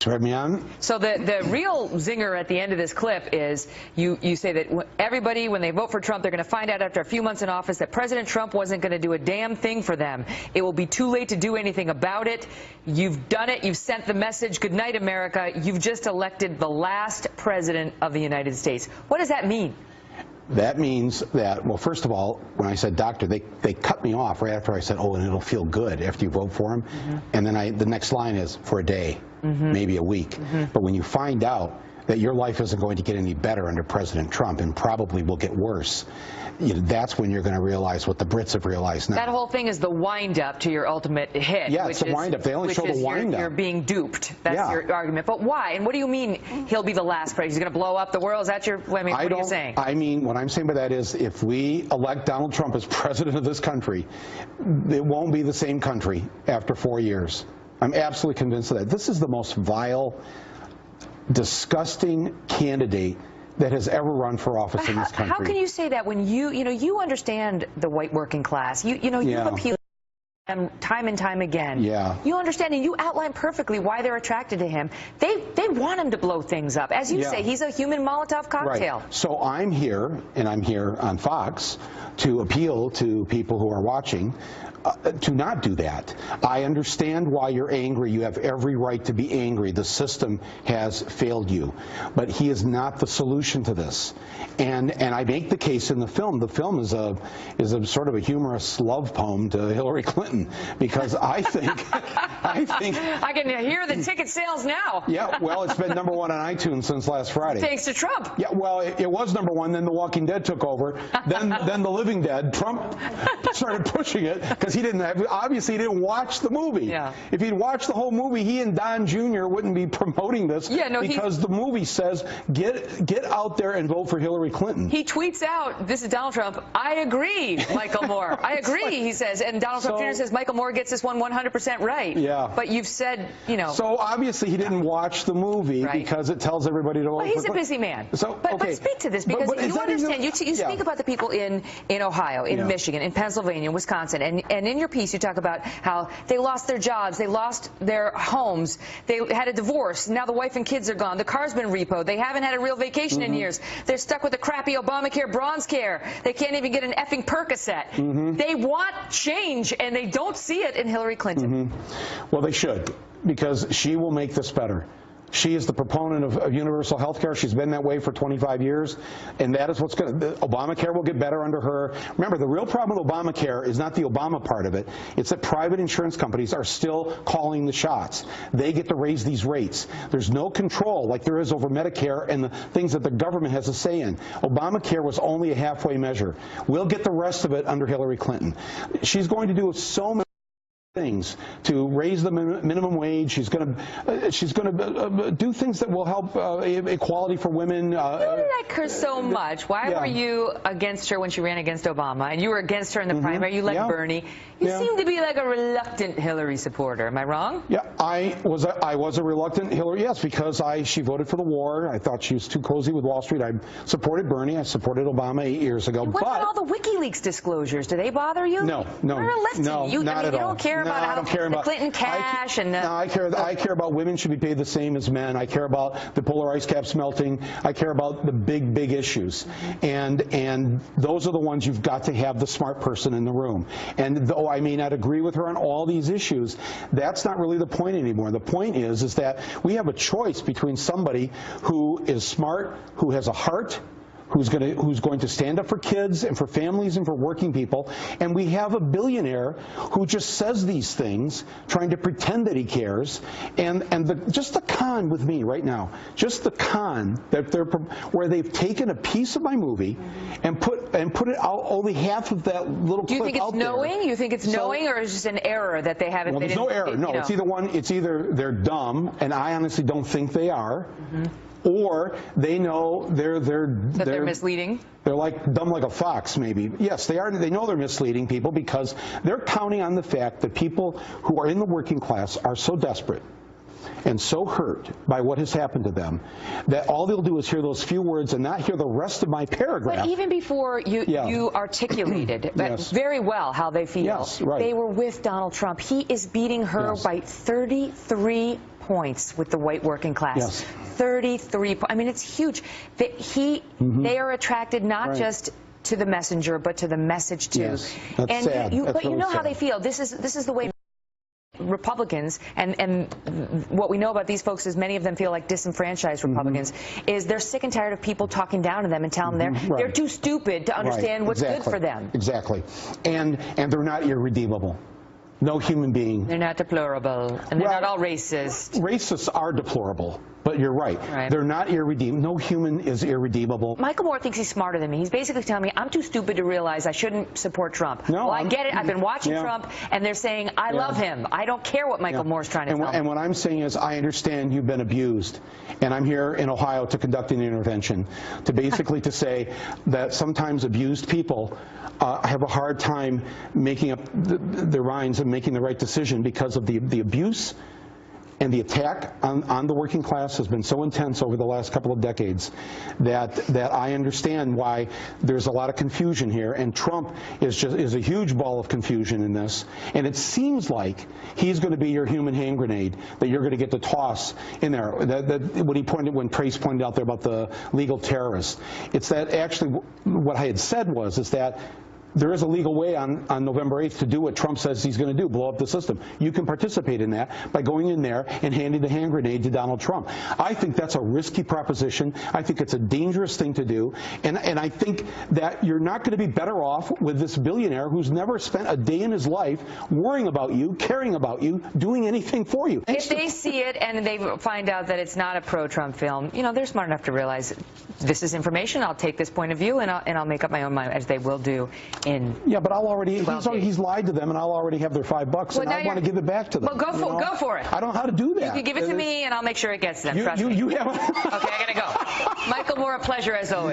Turn me on. So the real zinger at the end of this clip is you say that everybody, when they vote for Trump, they're going to find out after a few months in office that President Trump wasn't going to do a damn thing for them. It will be too late to do anything about it. You've done it. You've sent the message. Good night, America. You've just elected the last president of the United States. What does that mean? That means that, well, first of all, when I said doctor, they cut me off right after I said, oh, and it'll feel good after you vote for him. And then the next line is for a day, maybe a week. But when you find out that your life isn't going to get any better under President Trump and probably will get worse, that's when you're going to realize what the Brits have realized now. That whole thing is the wind-up to your ultimate hit. Yeah, it's the wind-up. They only show the wind-up. You're being duped. That's your argument. But why? And what do you mean he'll be the last president? He's going to blow up the world? Is that your, I mean, what are you saying? I mean, what I'm saying by that is if we elect Donald Trump as president of this country, it won't be the same country after 4 years. I'm absolutely convinced of that. This is the most vile, disgusting candidate that has ever run for office in this country. How can you say that when you understand the white working class? You've appealed to them time and time again. You understand, and you outline perfectly why they're attracted to him. They want him to blow things up. As you say, he's a human Molotov cocktail. Right. So I'm here, and I'm here on Fox to appeal to people who are watching to not do that. I understand why you're angry. You have every right to be angry. The system has failed you. But he is not the solution to this. And I make the case in the film. The film is a sort of a humorous love poem to Hillary Clinton, because I think I can hear the ticket sales now. Yeah, well, it's been #1 on iTunes since last Friday. Thanks to Trump. Yeah, well, it was #1. Then The Walking Dead took over. Then The Living Dead. Trump started pushing it because he obviously he didn't watch the movie. Yeah. If he'd watched the whole movie, he and Don Jr. wouldn't be promoting this. Because the movie says get out there and vote for Hillary Clinton. He tweets out, "This is Donald Trump. I agree, Michael Moore. I agree," he says. And Donald Trump Jr. says, "Michael Moore gets this one 100% right." Yeah. But you've said, So obviously he didn't watch the movie because it tells everybody to vote. Well, he's a busy man. So, but speak to this, because you understand. You speak about the people in Ohio, in Michigan, in Pennsylvania, Wisconsin, and in your piece you talk about how they lost their jobs, they lost their homes, they had a divorce, now the wife and kids are gone, the car's been repoed, they haven't had a real vacation in years, they're stuck with the crappy Obamacare bronze care, they can't even get an effing Percocet. They want change, and they don't see it in Hillary Clinton. Well, they should, because she will make this better. She is the proponent of universal health care. She's been that way for 25 years, and that is what's going to, Obamacare will get better under her. Remember, the real problem with Obamacare is not the Obama part of it. It's that private insurance companies are still calling the shots. They get to raise these rates. There's no control like there is over Medicare and the things that the government has a say in. Obamacare was only a halfway measure. We'll get the rest of it under Hillary Clinton. She's going to do so many things to raise the minimum wage. She's going to do things that will help equality for women. You like her so much. Why were you against her when she ran against Obama? And you were against her in the primary. You like Bernie. You seem to be like a reluctant Hillary supporter. Am I wrong? Yeah, I was a reluctant Hillary. Yes, because she voted for the war. I thought she was too cozy with Wall Street. I supported Bernie. I supported Obama 8 years ago. And what about all the WikiLeaks disclosures? Do they bother you? No, You're a lefty. not at all. You don't care about the Clinton cash and no, I care about women should be paid the same as men. I care about the polar ice caps melting. I care about the big issues, and those are the ones you've got to have the smart person in the room. And though I may not agree with her on all these issues, that's not really the point anymore. The point is that we have a choice between somebody who is smart, who has a heart, who's going to stand up for kids and for families and for working people, and we have a billionaire who just says these things, trying to pretend that he cares, and just the con with me right now, just the con that where they've taken a piece of my movie and put it out, only half of that little clip out there. Do you think it's knowing? You think it's knowing, or is it just an error that they haven't? Well, there's no error. No, it's either they're dumb, and I honestly don't think they are. Or they know they're misleading. They're like dumb like a fox, maybe. Yes, they are. They know they're misleading people because they're counting on the fact that people who are in the working class are so desperate and so hurt by what has happened to them that all they'll do is hear those few words and not hear the rest of my paragraph. But even before you articulated very well how they feel, they were with Donald Trump. He is beating her by 33 points with the white working class. Yes. 33 points. I mean, it's huge. They are attracted not just to the messenger, but to the message too. Yes, that's and sad. But you really know sad. how they feel. This is the way Republicans, and what we know about these folks is many of them feel like disenfranchised Republicans, is they're sick and tired of people talking down to them and telling them they're too stupid to understand what's good for them. Exactly. And they're not irredeemable. No human being. They're not deplorable, and they're not all racist. Racists are deplorable, but you're right. They're not irredeemable. No human is irredeemable. Michael Moore thinks he's smarter than me. He's basically telling me I'm too stupid to realize I shouldn't support Trump. No, well, I get it. I've been watching Trump, and they're saying I love him. I don't care what Michael Moore's trying to tell me. And what I'm saying is I understand you've been abused, and I'm here in Ohio to conduct an intervention to basically to say that sometimes abused people have a hard time making up their minds and making the right decision because of the abuse and the attack on the working class has been so intense over the last couple of decades that I understand why there's a lot of confusion here, and Trump is a huge ball of confusion in this, and it seems like he's going to be your human hand grenade that you're going to get to toss in there. When Trace pointed out there about the legal terrorists, it's that actually what I had said is that there is a legal way on November 8th to do what Trump says he's going to do, blow up the system. You can participate in that by going in there and handing the hand grenade to Donald Trump. I think that's a risky proposition. I think it's a dangerous thing to do. And I think that you're not going to be better off with this billionaire who's never spent a day in his life worrying about you, caring about you, doing anything for you. If they see it and they find out that it's not a pro-Trump film, you know, they're smart enough to realize this is information. I'll take this point of view and I'll make up my own mind, as they will do. But I'll already, he's lied to them, and I'll already have their $5, and I want to give it back to them. Well, go for it. I don't know how to do that. You can give it to me, and I'll make sure it gets them. Trust me. You have. Okay, I gotta go. Michael Moore, a pleasure as always.